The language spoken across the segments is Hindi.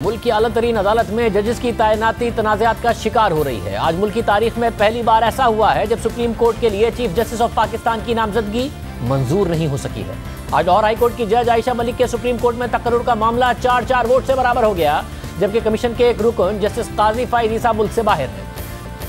मुल्क की आला तरीन अदालत में जजेस की तैनाती तनाज़ात का शिकार हो रही है। आज मुल्क की तारीख में पहली बार ऐसा हुआ है जब सुप्रीम कोर्ट के लिए चीफ जस्टिस ऑफ पाकिस्तान की नामजदगी मंजूर नहीं हो सकी है। आज लाहौर हाई कोर्ट की जज आयशा मलिक के सुप्रीम कोर्ट में तकर्रुर का मामला 4-4 वोट से बराबर हो गया, जबकि कमीशन के एक रुकन जस्टिस काजी फाइज ईसा मुल्क से बाहर है।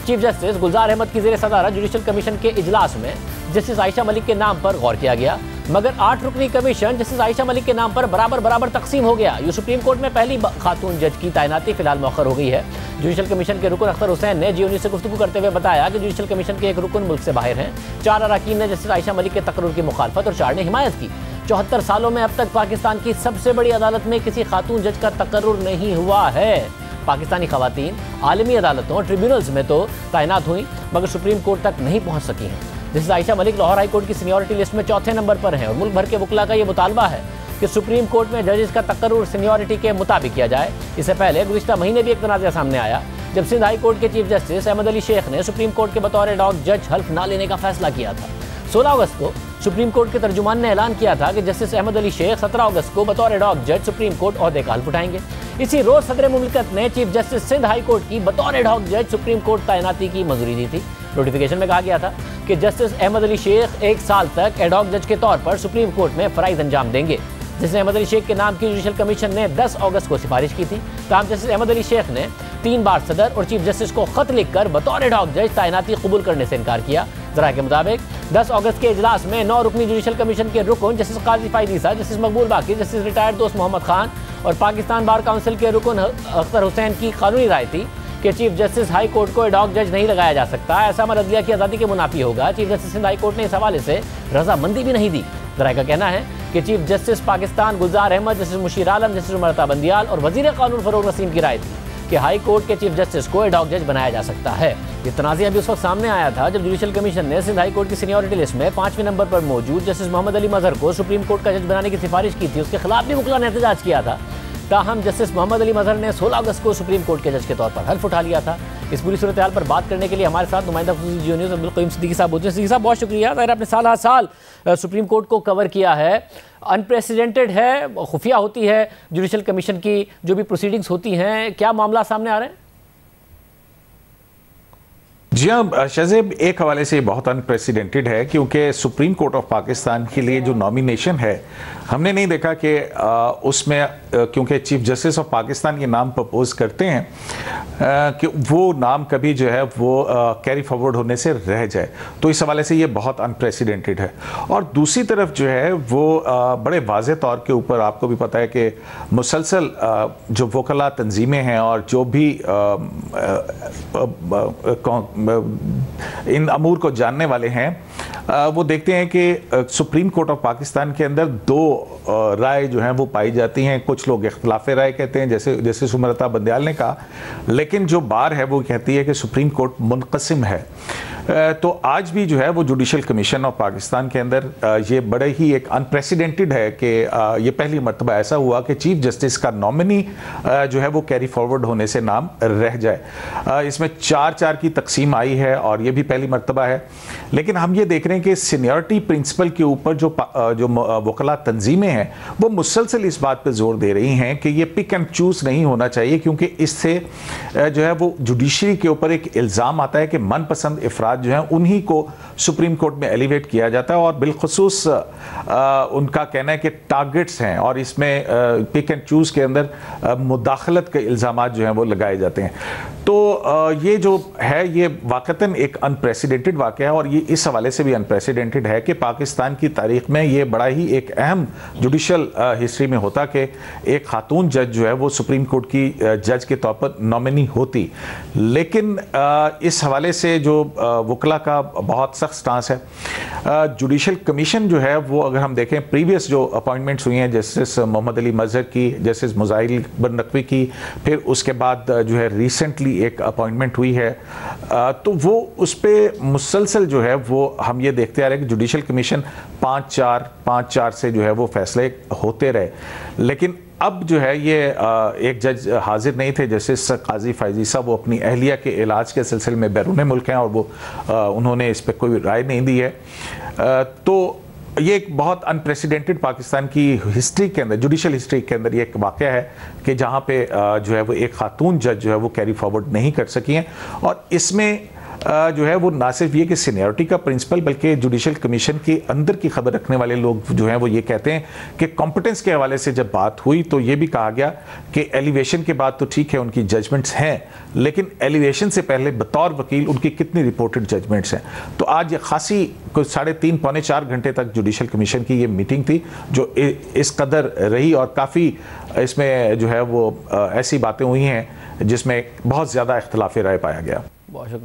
चीफ जस्टिस गुलजार अहमद की ज़ेर सदारत जुडिशल कमीशन के इजलास में जस्टिस आयशा मलिक के नाम पर गौर किया गया, मगर 8 रुकनी कमीशन जस्टिस आयशा मलिक के नाम पर बराबर तकसीम हो गया। ये सुप्रीम कोर्ट में पहली खातून जज की तैनाती फिलहाल मौखर हो गई है। जुडिशल कमीशन के रुकन अख्तर हुसैन ने जी से गुफ्तगू करते हुए बताया कि जुडिशल कमीशन के एक रुकन मुल्क से बाहर हैं। 4 अरकान ने जस्टिस आयशा मलिक के तकर्रुर की मुखालफत और 4 ने हिमायत की। 74 सालों में अब तक पाकिस्तान की सबसे बड़ी अदालत में किसी खातून जज का तकर्रुर नहीं हुआ है। पाकिस्तानी खवातीन आलमी अदालतों और ट्रिब्यूनल्स में तो तैनात हुई, मगर सुप्रीम कोर्ट तक नहीं पहुंच सकी हैं। Justice Ayesha Malik Lahore high court की सीनियरिटी लिस्ट में 4थे नंबर पर हैं और मुल्क भर के वकला का ये मुतालबा है कि सुप्रीम कोर्ट में जजेस का तकर्रुर सीनियरिटी के मुताबिक किया जाए। इससे पहले गुज़िश्ता महीने भी एक तनाज़ा सामने आया जब सिंध हाई कोर्ट के चीफ जस्टिस अहमद अली शेख ने सुप्रीम कोर्ट के बतौर डॉग जज हल्फ ना लेने का फैसला किया था। 16 अगस्त को सुप्रीम कोर्ट के तर्जुमान ने ऐलान किया था कि जस्टिस अहमद अली शेख 17 अगस्त को बतौर डॉग जज सुप्रीम कोर्ट ओहदे का हल्फ उठाएंगे। इसी रोज सदर मुमलिकत ने chief justice Sindh high court की बतौर डॉग जज सुप्रीम कोर्ट तैनाती की मंजूरी दी थी। नोटिफिकेशन में कहा गया था कि जस्टिस अहमद अली शेख 1 साल तक एडॉक जज के तौर पर सुप्रीम कोर्ट में फराइज अंजाम देंगे। जस्टिस अहमद अली शेख के नाम की जुडिशल कमीशन ने 10 अगस्त को सिफारिश की थी। तमाम जस्टिस अहमद अली शेख ने 3 बार सदर और चीफ जस्टिस को खत लिखकर बतौर एडॉक जज तैनाती कबूल करने से इनकार किया। जरा के मुताबिक 10 अगस्त के इजलास में 9 रुकनी जुडिशल कमीशन के रुकन जस्टिस काजी फाइज ईसा, जस्टिस मकबूल बाकी, जस्टिस रिटायर्ड दोस्त मोहम्मद खान और पाकिस्तान बार काउंसिल के रुकन अख्तर हुसैन की कानूनी राय थी कि चीफ जस्टिस हाई कोर्ट को एडॉक जज नहीं लगाया जा सकता, ऐसा अमल अदलिया की आज़ादी के मुनाफी होगा। Chief justice Sindh high court ने इस हवाले से रजामंदी भी नहीं दी। जरा का कहना है कि चीफ जस्टिस पाकिस्तान गुलजार अहमद, जस्टिस मुशीर आलम, जस्टिस उमर बंदियाल और वजीर कानून फरूक नसीम की राय थी कि हाई कोर्ट के चीफ जस्टिस को एडॉक जज बनाया जा सकता है। ये तनाज़ा भी उस वक्त सामने आया था जब जुडिशल कमीशन ने सिंध हाई कोर्ट की सीनियरिटी लिस्ट में 5वें नंबर पर मौजूद जस्टिस मोहम्मद अली मजहर को सुप्रीम कोर्ट का जज बनाने की सिफारिश की थी। उसके खिलाफ भी वकला ने एहतजाज किया था। ताहम जस्टिस मोहम्मद अली मजहर ने 16 अगस्त को सुप्रीम कोर्ट के जज के तौर पर हल्फ उठा लिया था। इस पूरी सूरत हाल पर बात करने के लिए हमारे साथ नुमाइंदा जियो न्यूज़ अब्दुल क़य्यूम सिद्दीकी साहब होते हैं। सिद्दीकी साहब बहुत शुक्रिया। ज़ाहिर आपने साल हर साल सुप्रीम कोर्ट को कवर किया है, अनप्रेसिडेंटेड है, खुफिया होती है जुडिशल कमीशन की जो भी प्रोसीडिंग्स होती हैं, क्या मामला सामने आ रहे हैं? जी हाँ शहज़ेब, एक हवाले से बहुत अनप्रेसिडेंटेड है क्योंकि सुप्रीम कोर्ट ऑफ पाकिस्तान के लिए जो नॉमिनेशन है हमने नहीं देखा कि उसमें क्योंकि चीफ जस्टिस ऑफ पाकिस्तान ये नाम प्रपोज करते हैं कि वो नाम कभी जो है वो कैरी फॉरवर्ड होने से रह जाए, तो इस हवाले से ये बहुत अनप्रेसिडेंटेड है। और दूसरी तरफ जो है वो बड़े वाज़े तौर के ऊपर आपको भी पता है कि मुसलसल जो वकला तंजीमें हैं और जो भी इन अमूर को जानने वाले हैं वो देखते हैं कि सुप्रीम कोर्ट ऑफ पाकिस्तान के अंदर 2 राय जो हैं वो पाई जाती हैं। कुछ लोग इख्तलाफ राय कहते हैं, जैसे उमर बंदियाल ने कहा, लेकिन जो बार है वो कहती है कि सुप्रीम कोर्ट मुनक़सिम है। तो आज भी जो है वो जुडिशल कमीशन ऑफ पाकिस्तान के अंदर ये बड़े ही एक अनप्रेसिडेंटेड है कि ये पहली मरतबा ऐसा हुआ कि चीफ जस्टिस का नॉमिनी जो है वो कैरी फॉरवर्ड होने से नाम रह जाए। इसमें 4-4 की तकसीम आई है और ये भी पहली मरतबा है। लेकिन हम ये देख रहे हैं कि सीनियरिटी प्रिंसिपल के ऊपर जो वकला तंजीमें हैं वो मुसलसल इस बात पर जोर दे रही हैं कि ये पिक एंड चूज़ नहीं होना चाहिए, क्योंकि इससे जो है वो जुडिशरी के ऊपर एक इल्ज़ाम आता है कि मनपसंद अफराद जो हैं उन्हीं को सुप्रीम कोर्ट में एलिवेट किया जाता है और बिलखुसूस उनका कहना है कि टारगेट्स हैं और इसमें पिक एंड चूज़ के अंदर मुदाखलत के इल्ज़ाम जो हैं वो लगाए जाते हैं। तो ये जो है ये वाक़तन एक अनप्रेसिडेंटेड वाक़या है और ये इस हवाले से भी अनप्रेसिडेंटेड है कि पाकिस्तान की तारीख में ये बड़ा ही एक अहम जुडिशल हिस्ट्री में होता कि एक खातून जज जो है वो सुप्रीम कोर्ट की जज के तौर पर नॉमिनी होती। लेकिन इस हवाले से जो वकला का बहुत सख्त स्टांस है। जुडिशल कमीशन जो है वो अगर हम देखें प्रीवियस जो अपॉइंटमेंट्स हुई हैं जस्टिस मोहम्मद अली मजहर की, जस्टिस मुज़ाहिल बिन नकवी की, फिर उसके बाद जो है रिसेंटली एक अपॉइंटमेंट हुई है, तो वो उस पर मुसलसल जो है वो हम ये देखते आ रहे हैं कि जुडिशल कमीशन 5-4 से जो है वो फैसले होते रहे। लेकिन अब जो है ये एक जज हाजिर नहीं थे जस्टिस काजी फाइज ईसा, वो अपनी अहलिया के इलाज के सिलसिले में बैरून मुल्क हैं और वो उन्होंने इस पर कोई राय नहीं दी है। तो ये एक बहुत अनप्रेसिडेंटेड पाकिस्तान की हिस्ट्री के अंदर, जुडिशल हिस्ट्री के अंदर ये एक वाक़या है कि जहाँ पे जो है वो एक खातून जज जो है वो कैरी फॉरवर्ड नहीं कर सकी हैं। और इसमें जो है वो ना सिर्फ ये कि सीनियरिटी का प्रिंसिपल, बल्कि जुडिशल कमीशन के अंदर की खबर रखने वाले लोग जो हैं वो ये कहते हैं कि कॉम्पिटेंस के हवाले से जब बात हुई तो ये भी कहा गया कि एलिवेशन के बाद तो ठीक है उनकी जजमेंट्स हैं, लेकिन एलिवेशन से पहले बतौर वकील उनकी कितनी रिपोर्टेड जजमेंट्स हैं। तो आज ये खासी कुछ 3.5 पौने 4 घंटे तक जुडिशल कमीशन की ये मीटिंग थी जो इस कदर रही, और काफ़ी इसमें जो है वो ऐसी बातें हुई हैं जिसमें बहुत ज़्यादा इख्तिलाफ़ राय पाया गया। बहुत